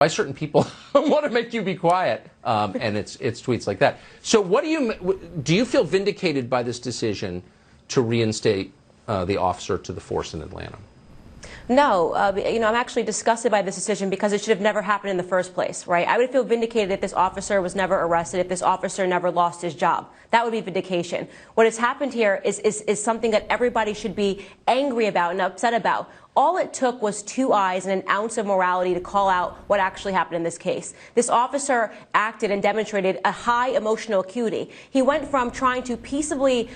Why certain people want to make you be quiet, and it's tweets like that. So what do you feel vindicated by this decision to reinstate the officer to the force in Atlanta? No, I'm actually disgusted by this decision because it should have never happened in the first place, right? I would feel vindicated if this officer was never arrested, if this officer never lost his job. That would be vindication. What has happened here is something that everybody should be angry about and upset about. All it took was 2 eyes and an ounce of morality to call out what actually happened in this case. This officer acted and demonstrated a high emotional acuity. He went from trying to peacefully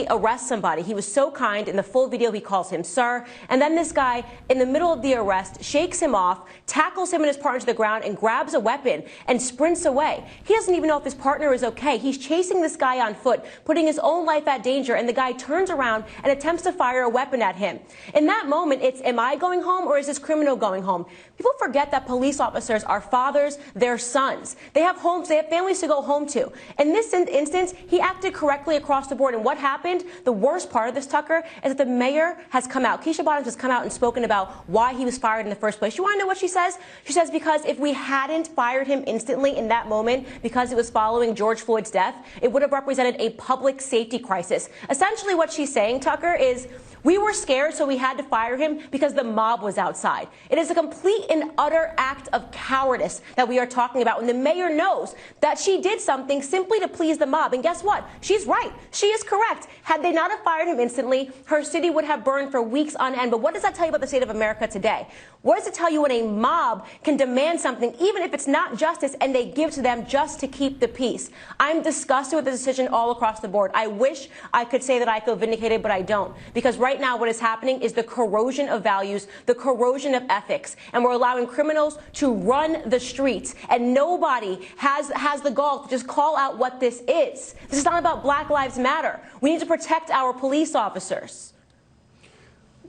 arrest somebody. He was so kind. In the full video, he calls him sir. And then this guy, in the middle of the arrest, shakes him off, tackles him and his partner to the ground, and grabs a weapon and sprints away. He doesn't even know if his partner is okay. He's chasing this guy on foot, putting his own life at danger, and the guy turns around and attempts to fire a weapon at him. In that moment, it's, am I going home or is this criminal going home? People forget that police officers are fathers, they're sons. They have homes, they have families to go home to. In this instance, he acted correctly across the board. And what happened, the worst part of this, Tucker, is that the mayor has come out. Keisha Bottoms has come out and spoken about why he was fired in the first place. You want to know what she says? She says because if we hadn't fired him instantly in that moment because it was following George Floyd's death, it would have represented a public safety crisis. Essentially what she's saying, Tucker, is we were scared, so we had to fire him because the mob was outside. It is a complete and utter act of cowardice that we are talking about when the mayor knows that she did something simply to please the mob. And guess what? She's right. She is correct. Had they not have fired him instantly, her city would have burned for weeks on end. But what does that tell you about the state of America today? What does it tell you when a mob can demand something, even if it's not justice, and they give to them just to keep the peace? I'm disgusted with the decision all across the board. I wish I could say that I feel vindicated, but I don't. Because right now what is happening is the corrosion of values, the corrosion of ethics, and we're allowing criminals to run the streets, and nobody has the gall to just call out what this is. This is not about Black Lives Matter. We need to protect our police officers.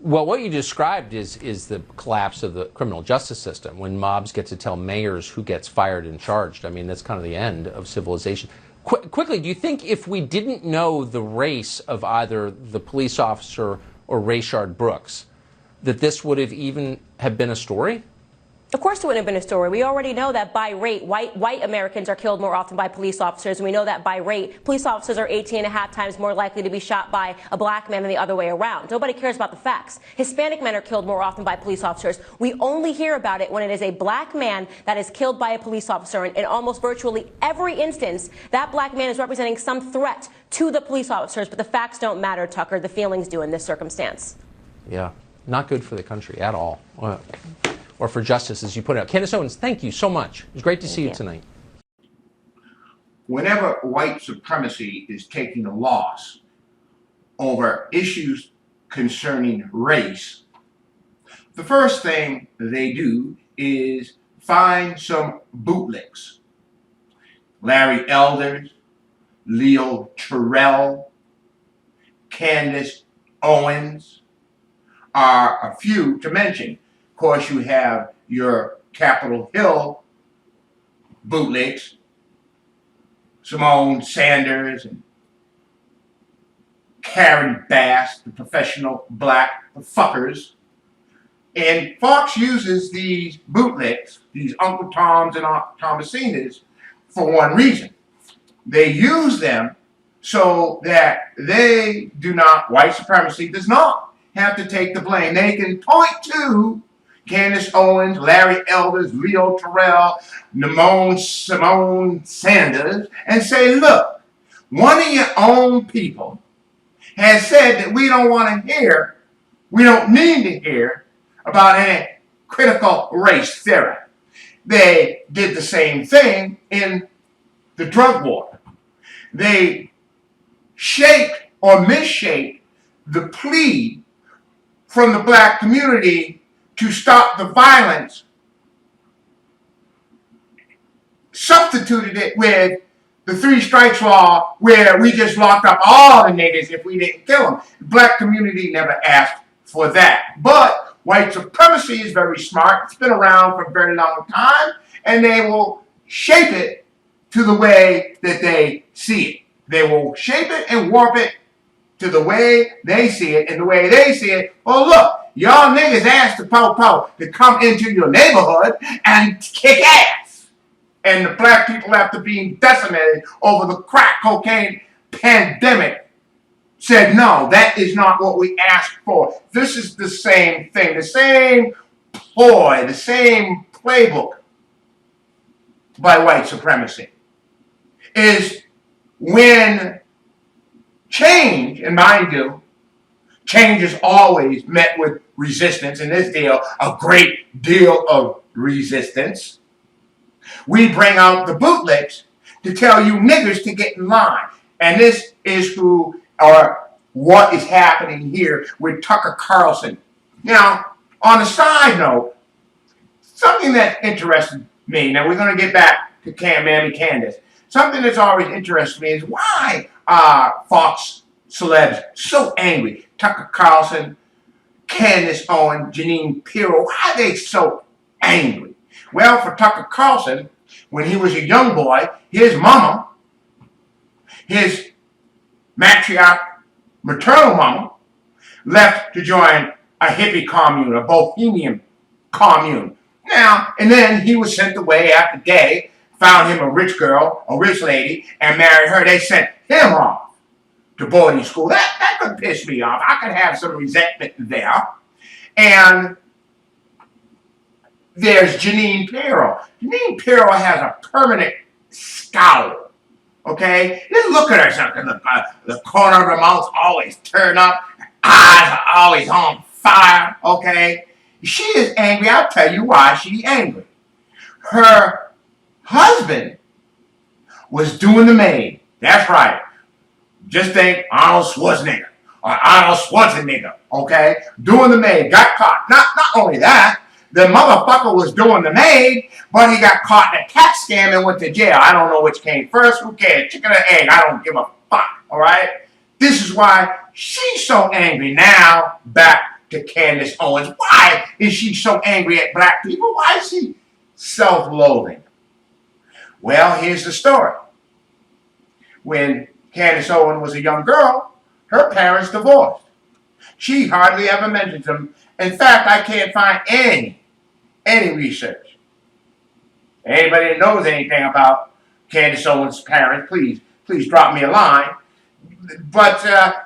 Well, what you described is the collapse of the criminal justice system, when mobs get to tell mayors who gets fired and charged. I mean, that's kind of the end of civilization. Quickly, do you think if we didn't know the race of either the police officer or Rayshard Brooks, that this would have even have been a story? Of course it wouldn't have been a story. We already know that by rate, white Americans are killed more often by police officers, and we know that by rate, police officers are 18.5 times more likely to be shot by a black man than the other way around. Nobody cares about the facts. Hispanic men are killed more often by police officers. We only hear about it when it is a black man that is killed by a police officer, and in almost virtually every instance, that black man is representing some threat to the police officers, but the facts don't matter, Tucker. The feelings do in this circumstance. Yeah, not good for the country at all. Or for justice, as you put out. Candace Owens, thank you so much. It was great to see you tonight. Whenever white supremacy is taking a loss over issues concerning race, the first thing they do is find some bootlicks. Larry Elders, Leo Terrell, Candace Owens are a few to mention. Of course, you have your Capitol Hill bootlegs, Simone Sanders and Karen Bass, the professional black fuckers. And Fox uses these bootlegs, these Uncle Toms and Aunt Thomasinas, for one reason. They use them so that they do not, white supremacy does not have to take the blame. They can point to Candace Owens, Larry Elders, Leo Terrell, Simone Sanders, and say, look, one of your own people has said that we don't want to hear, we don't need to hear about any critical race theory. They did the same thing in the drug war. They shaped or misshaped the plea from the black community to stop the violence, substituted it with the 3 strikes law, where we just locked up all the niggas if we didn't kill them. The black community never asked for that. But white supremacy is very smart. It's been around for a very long time, and they will shape it to the way that they see it. They will shape it and warp it to the way they see it, and the way they see it, well, look, y'all niggas asked the po-po to come into your neighborhood and kick ass. And the black people, after being decimated over the crack cocaine pandemic, said, no, that is not what we asked for. This is the same thing, the same ploy, the same playbook by white supremacy. Is when change, and mind you, change is always met with resistance. In this deal, a great deal of resistance. We bring out the bootlegs to tell you niggers to get in line. And this is who or what is happening here with Tucker Carlson. Now, on a side note, something that interested me, now we're going to get back to Mammy Candace. Something that's always interested me is why Fox celebs so angry. Tucker Carlson, Candace Owen, Jeanine Pirro, why are they so angry? Well, for Tucker Carlson, when he was a young boy, his mama, his matriarch, maternal mama, left to join a hippie commune, a bohemian commune. Now, and then he was sent away after gay, found him a rich girl, a rich lady, and married her. They sent him off to boarding school. That could piss me off. I could have some resentment there. And there's Jeanine Pirro. Jeanine Pirro has a permanent scowl. Okay? Just look at her. Something. The corner of her mouth always turned up. Eyes are always on fire. Okay? She is angry. I'll tell you why she's angry. Her husband was doing the maid. That's right. Just think Arnold Schwarzenegger or Arnold Schwarzenegger, okay? Doing the maid, got caught. Not only that, the motherfucker was doing the maid, but he got caught in a tax scam and went to jail. I don't know which came first. Who cares? Chicken or egg? I don't give a fuck, all right? This is why she's so angry. Now, back to Candace Owens. Why is she so angry at black people? Why is she self-loathing? Well, here's the story. When Candace Owens was a young girl, her parents divorced. She hardly ever mentions them. In fact, I can't find any research. Anybody that knows anything about Candace Owens' parents, please drop me a line. But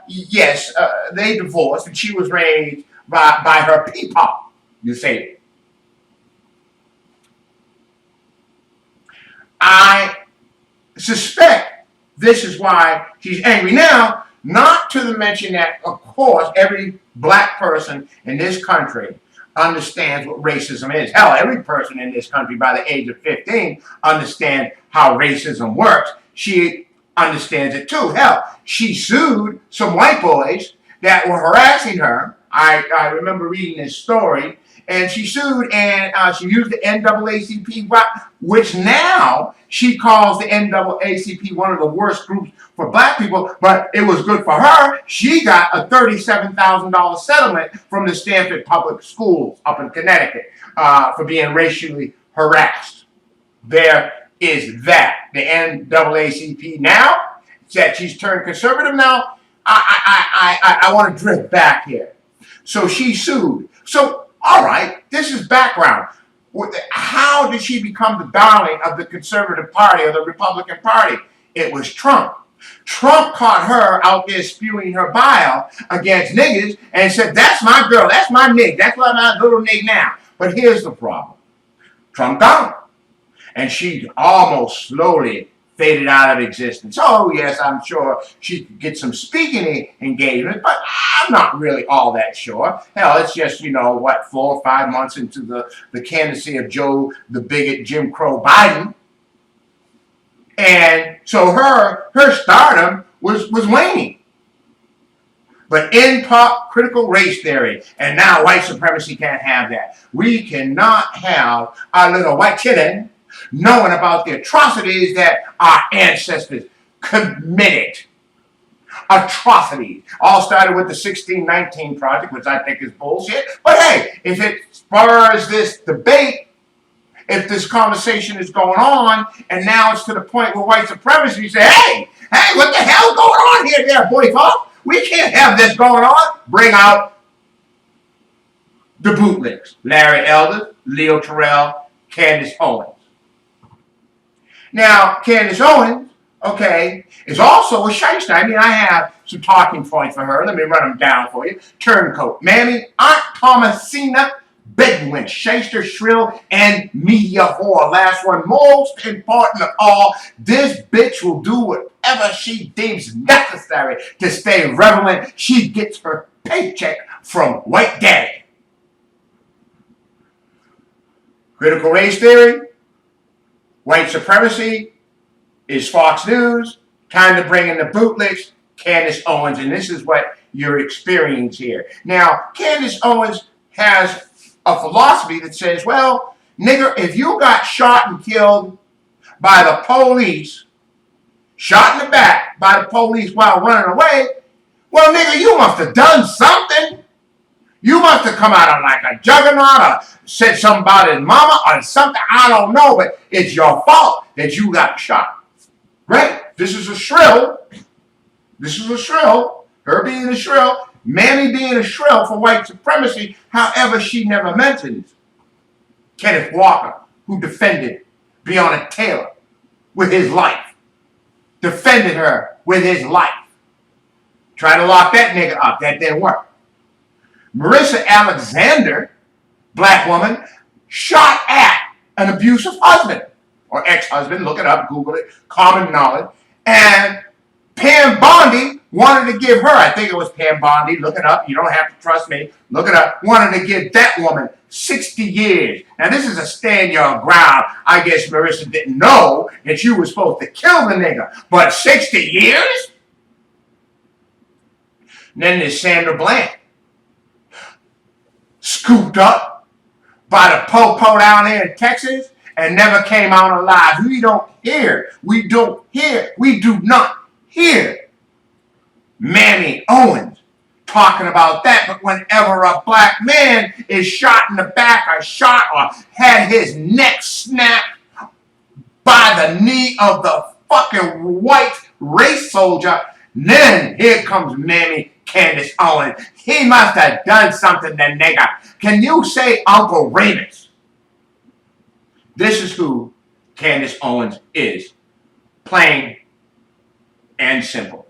yes, they divorced, and she was raised by her peepaw, you say. I suspect this is why she's angry now, not to the mention that, of course, every black person in this country understands what racism is. Hell, every person in this country by the age of 15 understands how racism works. She understands it too. Hell, she sued some white boys that were harassing her. I remember reading this story. And she sued, and she used the NAACP, which now she calls the NAACP one of the worst groups for black people, but it was good for her. She got a $37,000 settlement from the Stanford Public Schools up in Connecticut for being racially harassed. There is that. The NAACP now, that she's turned conservative now, I want to drift back here. So she sued. So, all right, this is background. How did she become the darling of the conservative party or the Republican Party? It was Trump. Trump caught her out there spewing her bile against niggas and said, that's my girl, that's my nig, that's my little nig now. But here's the problem. Trump got her. And she almost slowly faded out of existence. Oh, yes, I'm sure she could get some speaking engagement, but I'm not really all that sure. Hell, it's just, 4 or 5 months into the candidacy of Joe the bigot Jim Crow Biden. And so her stardom was waning. But in pop critical race theory, and now white supremacy can't have that. We cannot have our little white children knowing about the atrocities that our ancestors committed. Atrocities. All started with the 1619 Project, which I think is bullshit. But hey, if it spurs this debate, if this conversation is going on, and now it's to the point where white supremacy say, hey, what the hell is going on here, boy, folks? We can't have this going on. Bring out the bootlicks. Larry Elder, Leo Terrell, Candace Owens. Now, Candace Owens, okay, is also a shyster. I mean, I have some talking points for her. Let me run them down for you. Turncoat, Mammy, Aunt Thomasina, Bedouin, shyster, shrill, and media whore. Last one, most important of all, this bitch will do whatever she deems necessary to stay relevant. She gets her paycheck from white daddy. Critical race theory, white supremacy is Fox News. Time to bring in the bootlicks, Candace Owens, and this is what you're experiencing here. Now, Candace Owens has a philosophy that says, well, nigger, if you got shot and killed by the police, shot in the back by the police while running away, well, nigger, you must have done something. You must have come out of like a juggernaut or said something about his mama or something. I don't know, but it's your fault that you got shot. Right? This is a shrill. This is a shrill. Her being a shrill. Mammy being a shrill for white supremacy. However, she never mentions Kenneth Walker, who defended Breonna Taylor with his life. Defended her with his life. Tried to lock that nigga up. That didn't work. Marissa Alexander, black woman, shot at an abusive husband or ex-husband. Look it up, Google it, common knowledge. And Pam Bondi wanted to give her, I think it was Pam Bondi, look it up, you don't have to trust me, look it up, wanted to give that woman 60 years. Now this is a stand your ground. I guess Marissa didn't know that you were supposed to kill the nigga, but 60 years? And then there's Sandra Bland. Scooped up by the po-po down there in Texas and never came out alive. We don't hear. We don't hear. We do not hear Mammy Owens talking about that. But whenever a black man is shot in the back or shot or had his neck snapped by the knee of the fucking white race soldier, then here comes Mammy Candace Owens. He must have done something, the nigga. Can you say Uncle Remus? This is who Candace Owens is. Plain and simple.